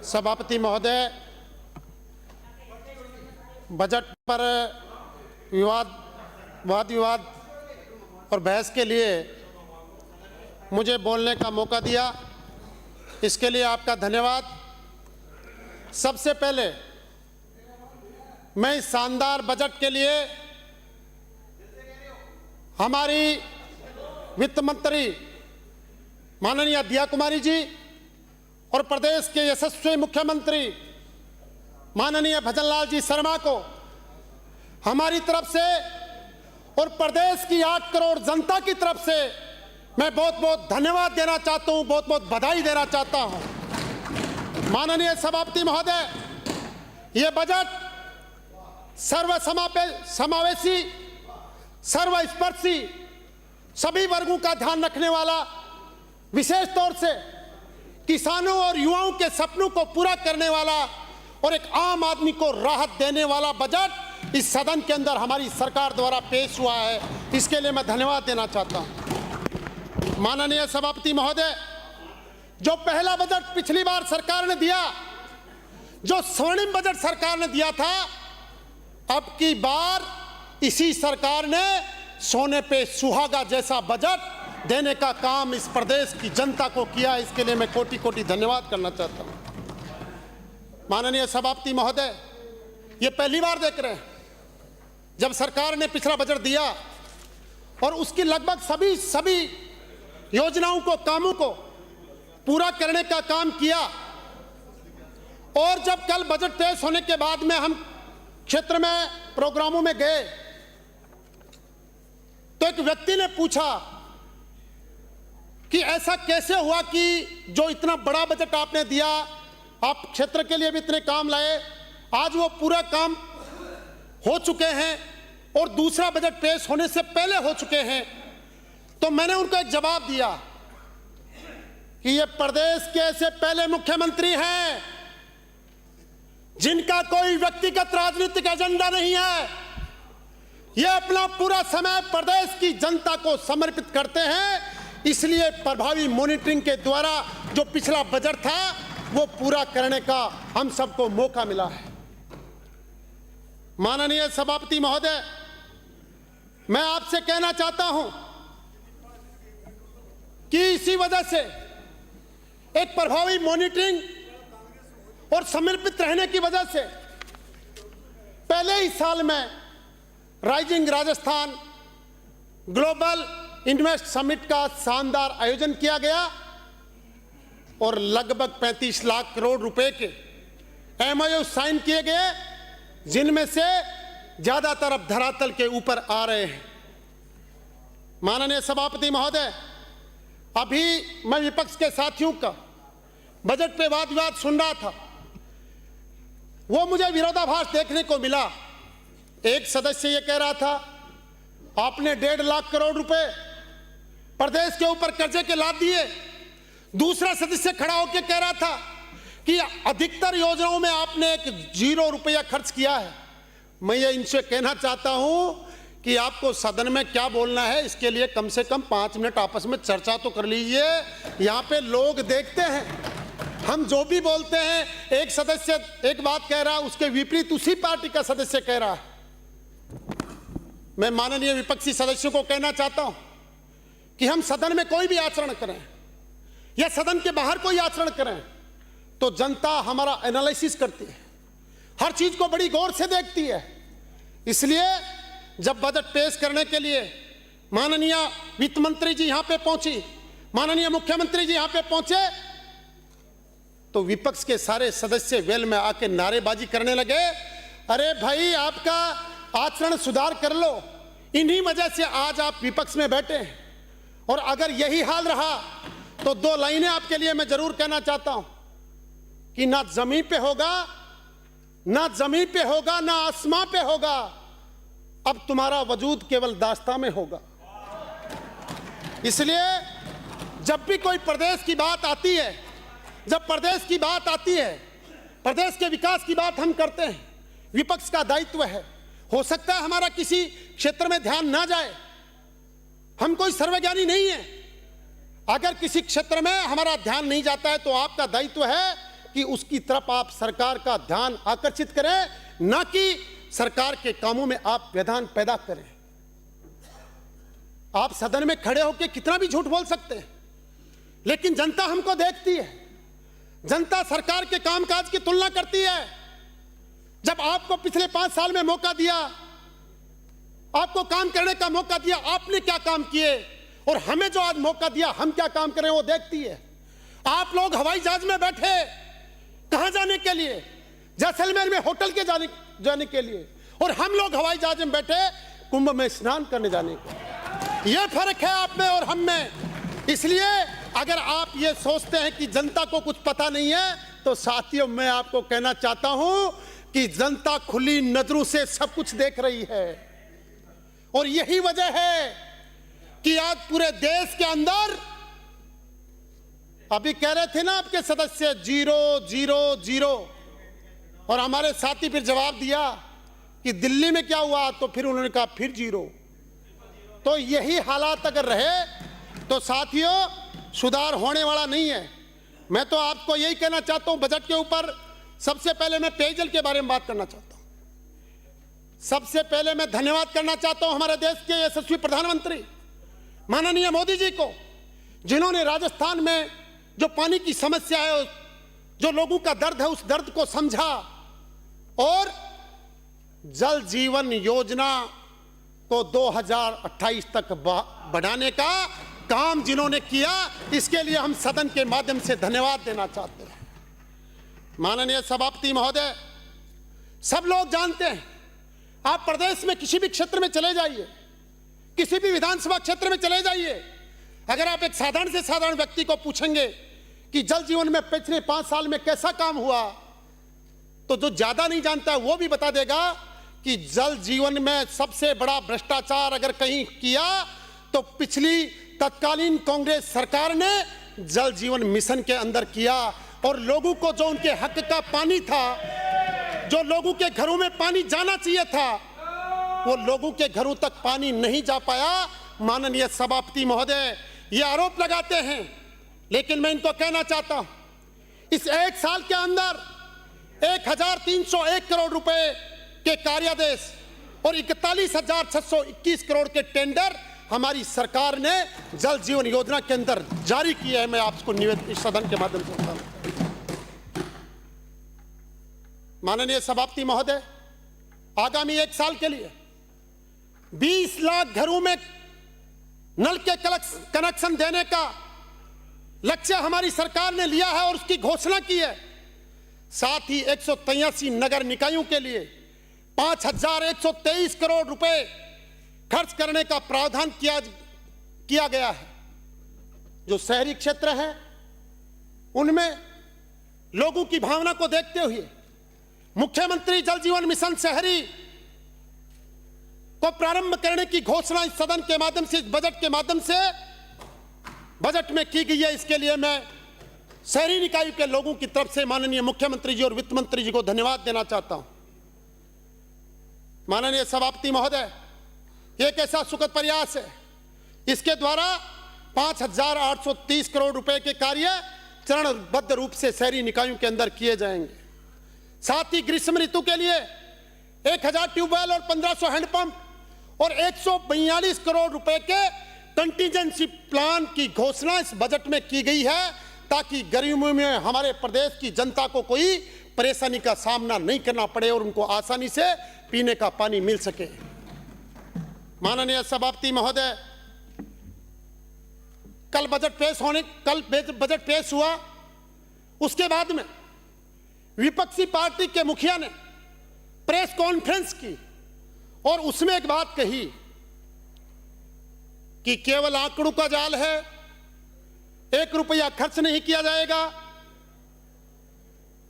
सभापति महोदय, बजट पर वाद विवाद और बहस के लिए मुझे बोलने का मौका दिया, इसके लिए आपका धन्यवाद। सबसे पहले मैं इस शानदार बजट के लिए हमारी वित्त मंत्री माननीय दिया कुमारी जी और प्रदेश के यशस्वी मुख्यमंत्री माननीय भजनलाल जी शर्मा को हमारी तरफ से और प्रदेश की 8 करोड़ जनता की तरफ से मैं बहुत बहुत धन्यवाद देना चाहता हूं, बहुत बहुत बधाई देना चाहता हूं। माननीय सभापति महोदय, ये बजट समावेशी, सर्वस्पर्शी, सभी वर्गों का ध्यान रखने वाला, विशेष तौर से किसानों और युवाओं के सपनों को पूरा करने वाला और एक आम आदमी को राहत देने वाला बजट इस सदन के अंदर हमारी सरकार द्वारा पेश हुआ है, इसके लिए मैं धन्यवाद देना चाहता हूं। माननीय सभापति महोदय, जो पहला बजट पिछली बार सरकार ने दिया, जो स्वर्णिम बजट सरकार ने दिया था, अब की बार इसी सरकार ने सोने पे सुहागा जैसा बजट देने का काम इस प्रदेश की जनता को किया, इसके लिए मैं कोटि कोटि धन्यवाद करना चाहता हूं। माननीय सभापति महोदय, ये पहली बार देख रहे हैं जब सरकार ने पिछला बजट दिया और उसकी लगभग सभी योजनाओं को, कामों को पूरा करने का काम किया। और जब कल बजट पेश होने के बाद में हम क्षेत्र में प्रोग्रामों में गए तो एक व्यक्ति ने पूछा कि ऐसा कैसे हुआ कि जो इतना बड़ा बजट आपने दिया, आप क्षेत्र के लिए भी इतने काम लाए, आज वो पूरा काम हो चुके हैं और दूसरा बजट पेश होने से पहले हो चुके हैं। तो मैंने उनको एक जवाब दिया कि ये प्रदेश के ऐसे पहले मुख्यमंत्री हैं जिनका कोई व्यक्तिगत राजनीतिक एजेंडा नहीं है। ये अपना पूरा समय प्रदेश की जनता को समर्पित करते हैं, इसलिए प्रभावी मॉनिटरिंग के द्वारा जो पिछला बजट था वो पूरा करने का हम सबको मौका मिला है। माननीय सभापति महोदय, मैं आपसे कहना चाहता हूं कि इसी वजह से एक प्रभावी मॉनिटरिंग और समर्पित रहने की वजह से पहले ही साल में rising Rajasthan global invest summit का शानदार आयोजन किया गया और लगभग 35 लाख करोड़ रुपए के MOU साइन किए गए, जिनमें से ज्यादातर अब धरातल के ऊपर आ रहे हैं। माननीय सभापति महोदय, अभी मैं विपक्ष के साथियों का बजट पे वाद विवाद सुन रहा था, वो मुझे विरोधाभास देखने को मिला। एक सदस्य ये कह रहा था आपने 1.5 लाख करोड़ रुपए प्रदेश के ऊपर कर्जे के लाद दिए। दूसरा सदस्य खड़ा होकर कह रहा था कि अधिकतर योजनाओं में आपने 0 रुपया खर्च किया है। मैं ये इनसे कहना चाहता हूं कि आपको सदन में क्या बोलना है, इसके लिए कम से कम 5 मिनट आपस में चर्चा तो कर लीजिए। यहाँ पे लोग देखते हैं, हम जो भी बोलते हैं, एक सदस्य एक बात कह रहा है, उसके विपरीत उसी पार्टी का सदस्य कह रहा है। मैं माननीय विपक्षी सदस्यों को कहना चाहता हूं कि हम सदन में कोई भी आचरण करें या सदन के बाहर कोई आचरण करें तो जनता हमारा एनालिसिस करती है, हर चीज को बड़ी गौर से देखती है। इसलिए जब बजट पेश करने के लिए माननीय वित्त मंत्री जी यहां पे पहुंची, माननीय मुख्यमंत्री जी यहां पे पहुंचे, तो विपक्ष के सारे सदस्य वेल में आके नारेबाजी करने लगे, अरे भाई आपका आचरण सुधार कर लो। इन्हीं वजह से आज आप विपक्ष में बैठे हैं। और अगर यही हाल रहा तो 2 लाइनें आपके लिए मैं जरूर कहना चाहता हूं कि ना जमीन पे होगा, ना जमीन पे होगा, ना आसमां पे होगा, अब तुम्हारा वजूद केवल दास्तां में होगा। इसलिए जब भी कोई प्रदेश की बात आती है, जब प्रदेश की बात आती है, प्रदेश के विकास की बात हम करते हैं, विपक्ष का दायित्व है। हो सकता है हमारा किसी क्षेत्र में ध्यान ना जाए, हम कोई सर्वज्ञानी नहीं है। अगर किसी क्षेत्र में हमारा ध्यान नहीं जाता है तो आपका दायित्व है कि उसकी तरफ आप सरकार का ध्यान आकर्षित करें, ना कि सरकार के कामों में आप व्यवधान पैदा करें। आप सदन में खड़े होकर कितना भी झूठ बोल सकते हैं, लेकिन जनता हमको देखती है, जनता सरकार के कामकाज की तुलना करती है। जब आपको पिछले 5 साल में मौका दिया, आपको काम करने का मौका दिया, आपने क्या काम किए, और हमें जो आज मौका दिया हम क्या काम करें वो देखती है। आप लोग हवाई जहाज में बैठे कहां जाने के लिए? जैसलमेर में होटल के जाने के लिए, और हम लोग हवाई जहाज में बैठे कुंभ में स्नान करने जाने के। यह फर्क है आप में और हम में। इसलिए अगर आप ये सोचते हैं कि जनता को कुछ पता नहीं है, तो साथियों मैं आपको कहना चाहता हूं कि जनता खुली नजरों से सब कुछ देख रही है, और यही वजह है कि आज पूरे देश के अंदर, अभी कह रहे थे ना आपके सदस्य 0-0-0, और हमारे साथी फिर जवाब दिया कि दिल्ली में क्या हुआ, तो फिर उन्होंने कहा फिर 0। तो यही हालात अगर रहे तो साथियों सुधार होने वाला नहीं है। मैं तो आपको यही कहना चाहता हूं, बजट के ऊपर सबसे पहले मैं पेयजल के बारे में बात करना चाहता हूं। सबसे पहले मैं धन्यवाद करना चाहता हूं हमारे देश के यशस्वी प्रधानमंत्री माननीय मोदी जी को, जिन्होंने राजस्थान में जो पानी की समस्या है, जो लोगों का दर्द है, उस दर्द को समझा और जल जीवन योजना को 2028 तक बढ़ाने का काम जिन्होंने किया, इसके लिए हम सदन के माध्यम से धन्यवाद देना चाहते हैं। माननीय सभापति महोदय, सब लोग जानते हैं, आप प्रदेश में किसी भी क्षेत्र में चले जाइए, किसी भी विधानसभा क्षेत्र में चले जाइए, अगर आप एक साधारण से साधारण व्यक्ति को पूछेंगे कि जल जीवन में पिछले 5 साल में कैसा काम हुआ, तो जो ज्यादा नहीं जानता है वो भी बता देगा कि जल जीवन में सबसे बड़ा भ्रष्टाचार अगर कहीं किया तो पिछली तत्कालीन कांग्रेस सरकार ने जल जीवन मिशन के अंदर किया, और लोगों को जो उनके हक का पानी था, जो लोगों के घरों में पानी जाना चाहिए था, वो लोगों के घरों तक पानी नहीं जा पाया। माननीय सभापति महोदय ये आरोप लगाते हैं, लेकिन मैं इनको कहना चाहता हूं, इस 1 साल के अंदर 1301 करोड़ रुपए के कार्यादेश और 41,621 करोड़ के टेंडर हमारी सरकार ने जल जीवन योजना के अंदर जारी किए हैं। मैं आपको निवेदन इस सदन के माध्यम से करता हूं। माननीय सभापति महोदय, आगामी 1 साल के लिए 20 लाख घरों में नल के कनेक्शन देने का लक्ष्य हमारी सरकार ने लिया है और उसकी घोषणा की है। साथ ही 183 नगर निकायों के लिए 5,123 करोड़ रुपए खर्च करने का प्रावधान किया गया है। जो शहरी क्षेत्र हैं उनमें लोगों की भावना को देखते हुए मुख्यमंत्री जल जीवन मिशन शहरी को प्रारंभ करने की घोषणा इस सदन के माध्यम से, इस बजट के माध्यम से बजट में की गई है। इसके लिए मैं शहरी निकाय के लोगों की तरफ से माननीय मुख्यमंत्री जी और वित्त मंत्री जी को धन्यवाद देना चाहता हूं। माननीय सभापति महोदय, एक ऐसा सुखद प्रयास है, इसके द्वारा 5,830 करोड़ रुपए के कार्य चरणबद्ध रूप से शहरी निकायों के अंदर किए जाएंगे। साथ ही ग्रीष्म ऋतु के लिए 1,000 ट्यूबवेल और 1,500 हैंडपंप और 142 करोड़ रुपए के कंटीजेंसी प्लान की घोषणा इस बजट में की गई है, ताकि गर्मियों में हमारे प्रदेश की जनता को कोई परेशानी का सामना नहीं करना पड़े और उनको आसानी से पीने का पानी मिल सके। माननीय सभापति महोदय, कल बजट पेश हुआ, उसके बाद में विपक्षी पार्टी के मुखिया ने प्रेस कॉन्फ्रेंस की और उसमें एक बात कही कि केवल आंकड़ों का जाल है, 1 रुपया खर्च नहीं किया जाएगा,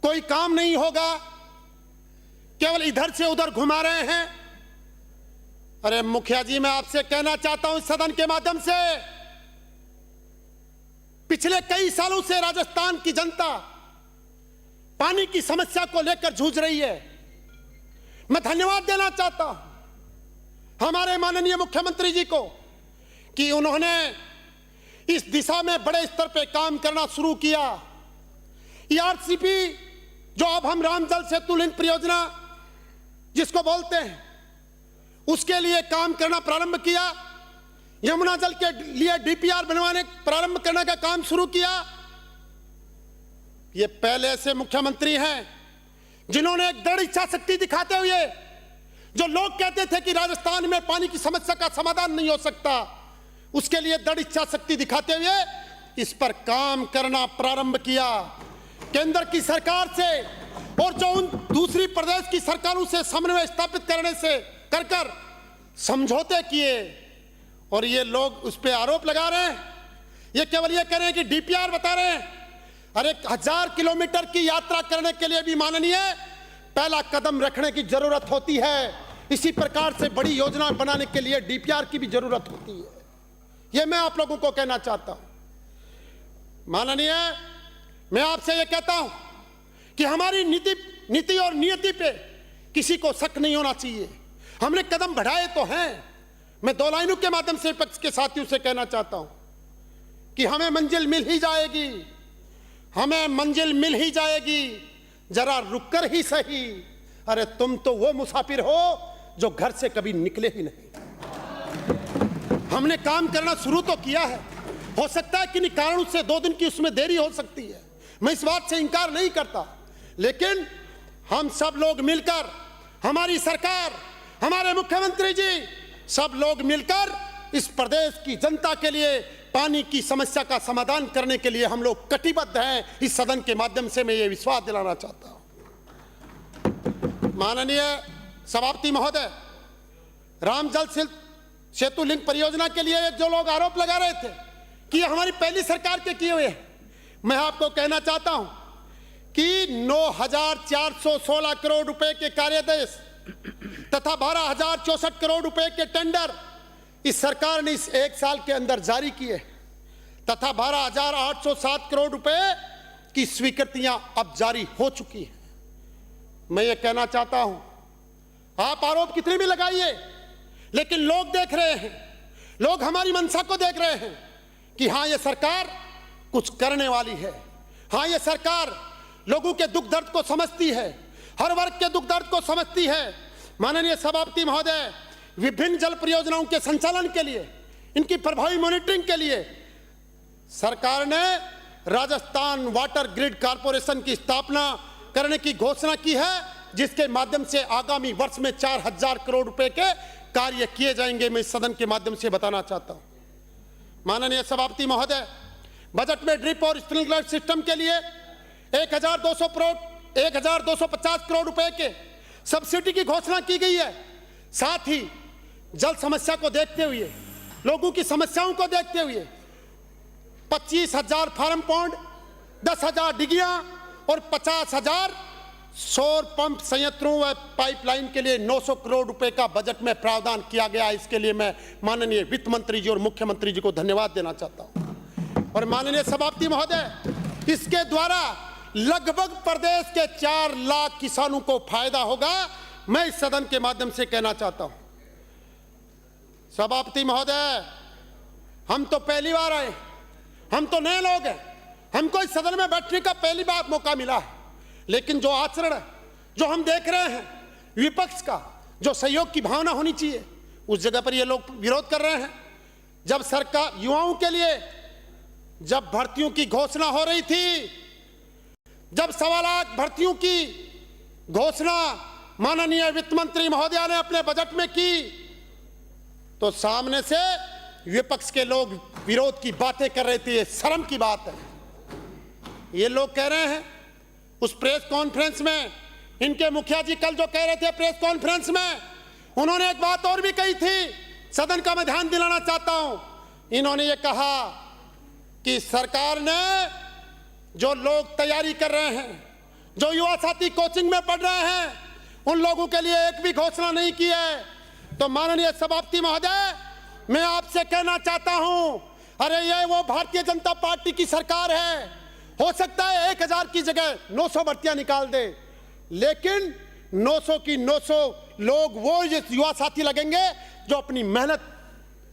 कोई काम नहीं होगा, केवल इधर से उधर घुमा रहे हैं। अरे मुखिया जी, मैं आपसे कहना चाहता हूं इस सदन के माध्यम से, पिछले कई सालों से राजस्थान की जनता पानी की समस्या को लेकर जूझ रही है। मैं धन्यवाद देना चाहता हूं हमारे माननीय मुख्यमंत्री जी को कि उन्होंने इस दिशा में बड़े स्तर पर काम करना शुरू किया। ईआरसीपी जो अब हम राम जल सेतु लिंक परियोजना जिसको बोलते हैं, उसके लिए काम करना प्रारंभ किया। यमुना जल के लिए डीपीआर बनवाने प्रारंभ करने का काम शुरू किया। ये पहले ऐसे मुख्यमंत्री हैं जिन्होंने एक दृढ़ इच्छा शक्ति दिखाते हुए, जो लोग कहते थे कि राजस्थान में पानी की समस्या का समाधान नहीं हो सकता, उसके लिए दृढ़ इच्छा शक्ति दिखाते हुए इस पर काम करना प्रारंभ किया। केंद्र की सरकार से और जो उन दूसरी प्रदेश की सरकारों से समन्वय स्थापित करने से कर समझौते किए, और ये लोग उस पर आरोप लगा रहे हैं। ये केवल ये कह रहे हैं कि डीपीआर बता रहे हैं। अरे 1000 किलोमीटर की यात्रा करने के लिए भी माननीय पहला कदम रखने की जरूरत होती है। इसी प्रकार से बड़ी योजना बनाने के लिए डीपीआर की भी जरूरत होती है। यह मैं आप लोगों को कहना चाहता हूं। माननीय, मैं आपसे यह कहता हूं कि हमारी नीति और नियति पे किसी को शक नहीं होना चाहिए। हमने कदम बढ़ाए तो हैं। मैं 2 लाइनों के माध्यम से विपक्ष के साथियों से कहना चाहता हूं कि हमें मंजिल मिल ही जाएगी, हमें मंजिल मिल ही जाएगी, जरा रुक कर ही सही। अरे तुम तो वो मुसाफिर हो जो घर से कभी निकले ही नहीं। हमने काम करना शुरू तो किया है, हो सकता है किन्हीं कारणों से 2 दिन की उसमें देरी हो सकती है, मैं इस बात से इंकार नहीं करता, लेकिन हम सब लोग मिलकर, हमारी सरकार, हमारे मुख्यमंत्री जी, सब लोग मिलकर इस प्रदेश की जनता के लिए पानी की समस्या का समाधान करने के लिए हम लोग कटिबद्ध हैं। इस सदन के माध्यम से मैं ये विश्वास दिलाना चाहता हूं। माननीय सभापति महोदय, राम जल सेतु लिंक परियोजना के लिए जो लोग आरोप लगा रहे थे कि ये हमारी पहली सरकार के किए हुए हैं, मैं आपको कहना चाहता हूं कि 9,416 करोड़ रुपए के कार्यादेश तथा 12,064 करोड़ रुपए के टेंडर इस सरकार ने इस 1 साल के अंदर जारी किए, तथा 12,807 करोड़ रुपए की स्वीकृतियां अब जारी हो चुकी हैं। मैं ये कहना चाहता हूं, आप आरोप कितने भी लगाइए, लेकिन लोग देख रहे हैं, लोग हमारी मंशा को देख रहे हैं कि हां ये सरकार कुछ करने वाली है, हां ये सरकार लोगों के दुख दर्द को समझती है, हर वर्ग के दुख दर्द को समझती है। माननीय सभापति महोदय, विभिन्न जल परियोजनाओं के संचालन के लिए, इनकी प्रभावी मॉनिटरिंग के लिए सरकार ने राजस्थान वाटर ग्रिड कॉर्पोरेशन की स्थापना करने की घोषणा की है, जिसके माध्यम से आगामी वर्ष में 4,000 करोड़ रुपए के कार्य किए जाएंगे। मैं इस सदन के माध्यम से बताना चाहता हूं। माननीय सभापति महोदय, बजट में ड्रिप और स्प्रिंकलर सिस्टम के लिए 1,250 करोड़ रुपए के सब्सिडी की घोषणा की गई है। साथ ही जल समस्या को देखते हुए, लोगों की समस्याओं को देखते हुए 25,000 फार्म पॉन्ड, 10,000 डिगियां और 50,000 सौर पंप संयंत्रों व पाइपलाइन के लिए 900 करोड़ रुपए का बजट में प्रावधान किया गया। इसके लिए मैं माननीय वित्त मंत्री जी और मुख्यमंत्री जी को धन्यवाद देना चाहता हूं। और माननीय सभापति महोदय, इसके द्वारा लगभग प्रदेश के 4 लाख किसानों को फायदा होगा। मैं इस सदन के माध्यम से कहना चाहता हूं। सभापति महोदय, हम तो पहली बार आए, हम तो नए लोग हैं, हमको इस सदन में बैठने का पहली बार मौका मिला है, लेकिन जो आचरण है, जो हम देख रहे हैं, विपक्ष का जो सहयोग की भावना होनी चाहिए, उस जगह पर ये लोग विरोध कर रहे हैं। जब सरकार युवाओं के लिए जब भर्तियों की घोषणा हो रही थी, जब 1.25 लाख भर्तियों की घोषणा माननीय वित्त मंत्री महोदया ने अपने बजट में की, तो सामने से विपक्ष के लोग विरोध की बातें कर रहे थे। ये शर्म की बात है। ये लोग कह रहे हैं उस प्रेस कॉन्फ्रेंस में, इनके मुखिया जी कल जो कह रहे थे प्रेस कॉन्फ्रेंस में, उन्होंने एक बात और भी कही थी, सदन का मैं ध्यान दिलाना चाहता हूं। इन्होंने ये कहा कि सरकार ने जो लोग तैयारी कर रहे हैं, जो युवा साथी कोचिंग में पढ़ रहे हैं, उन लोगों के लिए एक भी घोषणा नहीं की है। तो माननीय सभापति महोदय, मैं आपसे कहना चाहता हूं, अरे ये वो भारतीय जनता पार्टी की सरकार है। हो सकता है 1,000 की जगह 900 भर्तियां निकाल दे, लेकिन 900 की 900 लोग वो युवा साथी लगेंगे जो अपनी मेहनत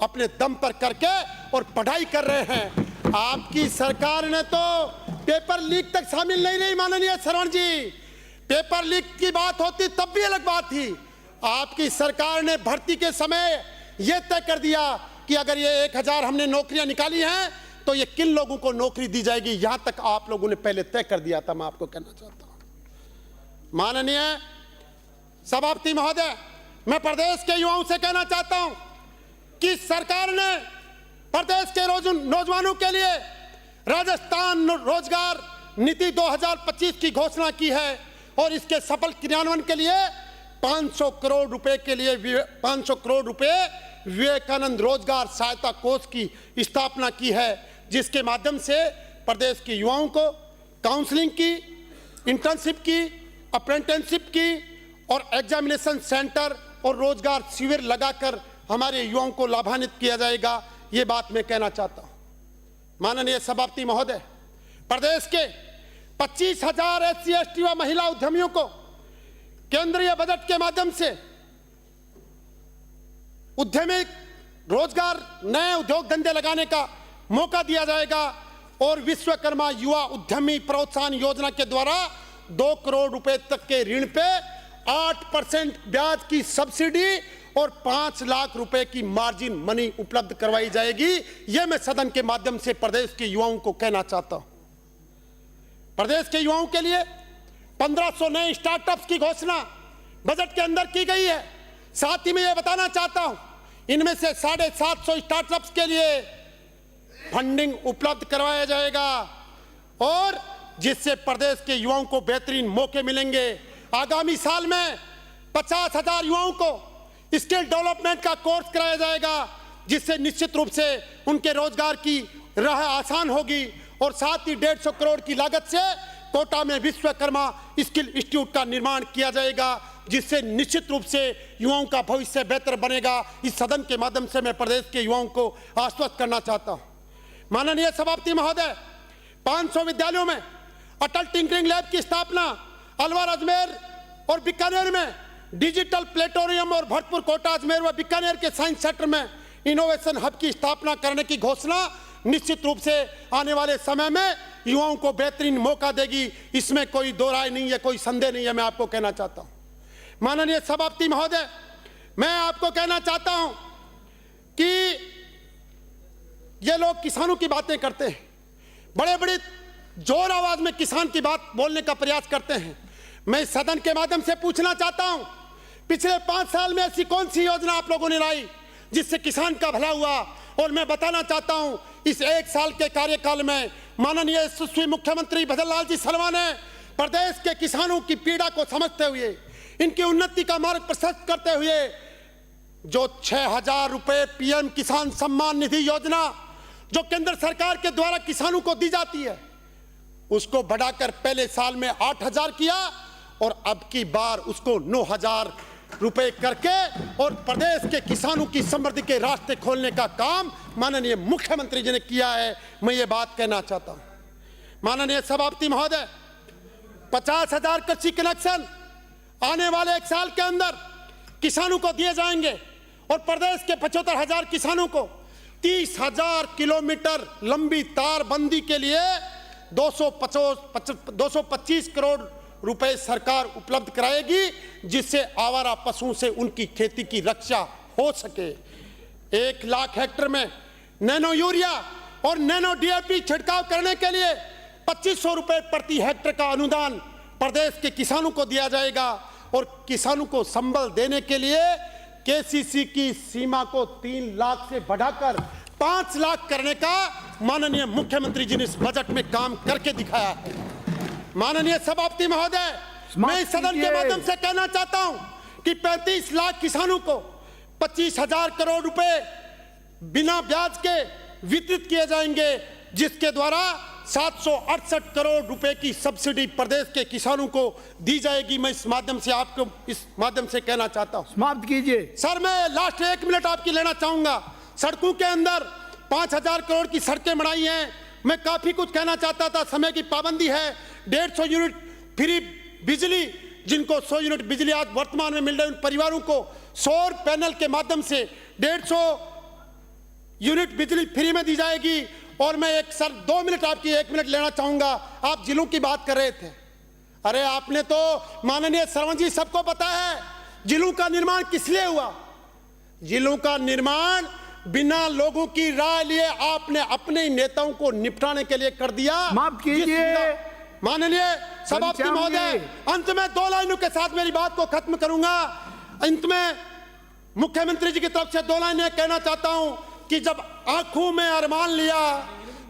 अपने दम पर करके और पढ़ाई कर रहे हैं। आपकी सरकार ने तो पेपर लीक तक शामिल नहीं रही माननीय श्रवण जी। पेपर लीक की बात होती तब भी अलग बात थी। आपकी सरकार ने भर्ती के समय यह तय कर दिया कि अगर ये 1000 हमने नौकरियां निकाली हैं तो ये किन लोगों को नौकरी दी जाएगी, यहां तक आप लोगों ने पहले तय कर दिया था। मैं आपको कहना चाहता हूं माननीय सभापति महोदय, मैं प्रदेश के युवाओं से कहना चाहता हूं कि सरकार ने प्रदेश के नौजवानों के लिए राजस्थान रोजगार नीति 2025 की घोषणा की है और इसके सफल क्रियान्वयन के लिए 500 करोड़ रुपए के लिए 500 करोड़ रुपए विवेकानंद रोजगार सहायता कोष की स्थापना की है, जिसके माध्यम से प्रदेश के युवाओं को काउंसलिंग की, इंटर्नशिप की, अप्रेंटिसशिप की और एग्जामिनेशन सेंटर और रोजगार शिविर लगाकर हमारे युवाओं को लाभान्वित किया जाएगा। ये बात मैं कहना चाहता हूं माननीय सभापति महोदय। प्रदेश के 25,000 SC ST व महिला उद्यमियों को केंद्रीय बजट के माध्यम से उद्यमी रोजगार नए उद्योग धंधे लगाने का मौका दिया जाएगा और विश्वकर्मा युवा उद्यमी प्रोत्साहन योजना के द्वारा 2 करोड़ रुपए तक के ऋण पे 8% ब्याज की सब्सिडी और 5 लाख रुपए की मार्जिन मनी उपलब्ध करवाई जाएगी। यह मैं सदन के माध्यम से प्रदेश के युवाओं को कहना चाहता हूं। प्रदेश के युवाओं के लिए 1500 नए स्टार्टअप्स की घोषणा बजट के अंदर की गई है। साथ ही मैं यह बताना चाहता हूं इनमें से 750 स्टार्टअप्स के लिए फंडिंग उपलब्ध करवाया जाएगा और जिससे प्रदेश के युवाओं को बेहतरीन मौके मिलेंगे। आगामी साल में 50,000 युवाओं को स्किल डेवलपमेंट का कोर्स कराया जाएगा, जिससे निश्चित रूप से उनके रोजगार की राह आसान होगी और साथ ही 150 करोड़ की लागत से कोटा में विश्वकर्मा स्किल इंस्टीट्यूट का निर्माण किया जाएगा, जिससे निश्चित रूप से युवाओं का भविष्य बेहतर बनेगा। इस सदन के माध्यम से मैं प्रदेश के युवाओं को आश्वस्त करना चाहता हूं माननीय सभापति महोदय। 500 विद्यालयों में अटल टिंकरिंग लैब की स्थापना, अलवर, अजमेर और बीकानेर में डिजिटल प्लेटोरियम और भरतपुर, कोटा, अजमेर व बीकानेर के साइंस सेंटर में इनोवेशन हब की स्थापना करने की घोषणा निश्चित रूप से आने वाले समय में युवाओं को बेहतरीन मौका देगी। इसमें कोई दो राय नहीं है, कोई संदेह नहीं है। मैं आपको कहना चाहता हूं माननीय सभापति महोदय, मैं आपको कहना चाहता हूं कि ये लोग किसानों की बातें करते हैं, बड़े बड़े जोर आवाज में किसान की बात बोलने का प्रयास करते हैं। मैं सदन के माध्यम से पूछना चाहता हूं, पिछले 5 साल में ऐसी कौन सी योजना आप लोगों ने लाई जिससे किसान का भला हुआ? और मैं बताना चाहता हूं इस 1 साल के कार्यकाल में माननीय यशस्वी मुख्यमंत्री भजन लाल जी शर्मा ने प्रदेश के किसानों की पीड़ा को समझते हुए, इनकी उन्नति का मार्ग प्रशस्त करते हुए जो 6,000 रुपए PM किसान सम्मान निधि योजना जो केंद्र सरकार के द्वारा किसानों को दी जाती है, उसको बढ़ाकर पहले साल में 8,000 किया और अब की बार उसको 9,000 रुपए करके और प्रदेश के किसानों की समृद्धि के रास्ते खोलने का काम माननीय मुख्यमंत्री जी ने किया है। मैं ये बात कहना चाहता हूं माननीय सभापति महोदय, 50,000 कृषि कनेक्शन आने वाले 1 साल के अंदर किसानों को दिए जाएंगे और प्रदेश के 75,000 किसानों को 30,000 किलोमीटर लंबी तारबंदी के लिए 225 करोड़ रुपए सरकार उपलब्ध कराएगी, जिससे आवारा पशुओं से उनकी खेती की रक्षा हो सके। 1 लाख हेक्टेयर में नैनो यूरिया और नैनो DAP छिड़काव करने के लिए 2500 रुपए प्रति हेक्टेयर का अनुदान प्रदेश के किसानों को दिया जाएगा और किसानों को संबल देने के लिए KCC की सीमा को 3 लाख से बढ़ाकर 5 लाख करने का माननीय मुख्यमंत्री जी ने इस बजट में काम करके दिखाया है। माननीय सभापति महोदय, मैं इस सदन के माध्यम से कहना चाहता हूं कि 35 लाख किसानों को 25,000 करोड़ रुपए बिना ब्याज के वितरित किए जाएंगे, जिसके द्वारा 768 करोड़ रुपए की सब्सिडी प्रदेश के किसानों को दी जाएगी। मैं इस माध्यम से आपको इस माध्यम से कहना चाहता हूं। समाप्त कीजिए सर। मैं लास्ट 1 मिनट आपकी लेना चाहूंगा। सड़कों के अंदर 5,000 करोड़ की सड़कें बनाई हैं। मैं काफी कुछ कहना चाहता था, समय की पाबंदी है। 150 यूनिट फ्री बिजली, जिनको 100 यूनिट बिजली आज वर्तमान में मिल रही है, उन परिवारों को सौर पैनल के माध्यम से 150 यूनिट बिजली फ्री में दी जाएगी और मैं एक सर 2 मिनट आपकी 1 मिनट लेना चाहूंगा। आप जिलों की बात कर रहे थे, अरे आपने तो माननीय सरवण जी सबको पता है जिलों का निर्माण किस लिए हुआ। जिलों का निर्माण बिना लोगों की राय लिए आपने अपने नेताओं को निपटाने के लिए कर दिया। माफ कीजिए माननीय सभापति महोदय, अंत में 2 लाइनों के साथ मेरी बात को खत्म करूंगा। अंत में मुख्यमंत्री जी की तरफ से 2 लाइनें कहना चाहता हूं कि जब आंखों में अरमान लिया,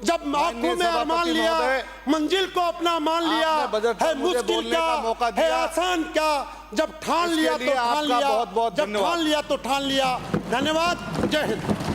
जब आंखों में अरमान लिया, मंजिल को अपना मान लिया, है मुश्किल क्या है आसान क्या, जब ठान लिया तो ठान लिया, जब ठान लिया तो ठान लिया। धन्यवाद, जय हिंद।